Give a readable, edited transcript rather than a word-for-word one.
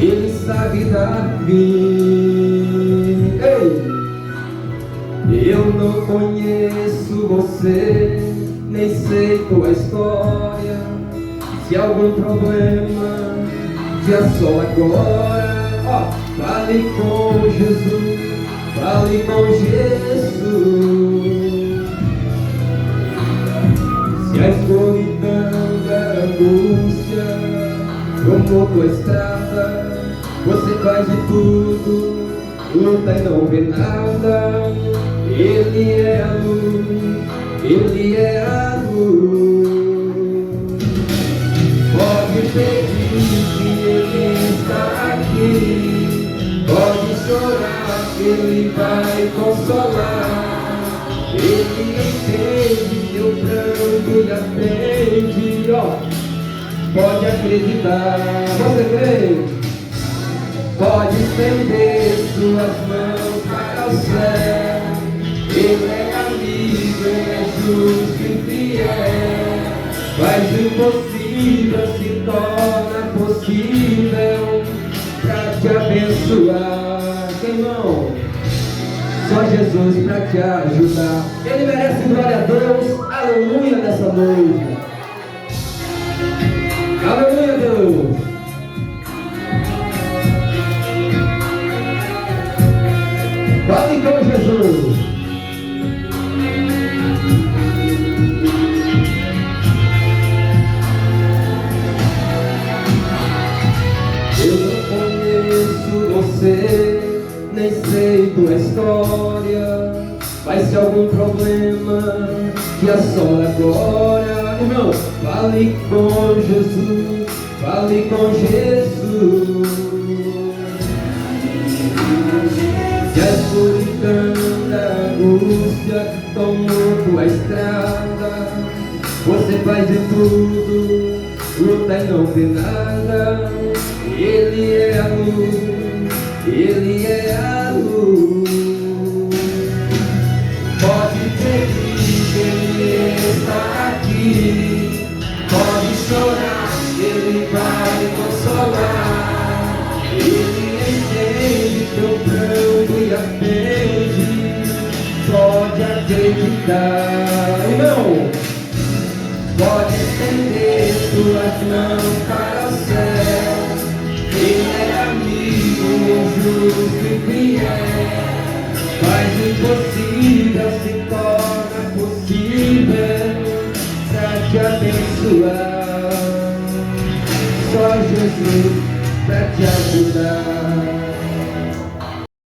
Ele sabe dar fim. Ei! Eu não conheço você, nem sei tua história. Se algum problema te assola agora, ó, fale com Jesus, fale com Jesus. Se a escuridão da angústia tomou tua estrada, você faz de tudo, luta e não vê nada. Ele é a luz, Ele é a luz. Pode pedir que Ele está aqui, pode chorar que Ele vai consolar. Ele entende teu pranto e atende, ó. Pode acreditar, você crê? Pode estender suas mãos para o céu. Ele é amigo, Ele é justo e fiel. Faz o impossível, se torna possível pra te abençoar. Irmão, só Jesus pra te ajudar. Ele merece glória a Deus, aleluia nessa noite. Aleluia, Deus. Fale com Jesus. Eu não conheço você, nem sei tua história, mas se algum problema te assola agora, irmão, fale com Jesus, fale com Jesus. Se a escuridão da angústia tomou tua estrada, você faz de tudo, luta e não vê nada. Ele é a luz, Ele é a luz. Pode pedir que Ele está aqui, pode chorar, Ele vai consolar. Ele entende teu pranto e atende, pode acreditar, irmão. Pode estender tuas mãos para o céu. Ele é amigo, justo e fiel. Faz o impossível, se torna possível pra te abençoar. Só Jesus pra te ajudar.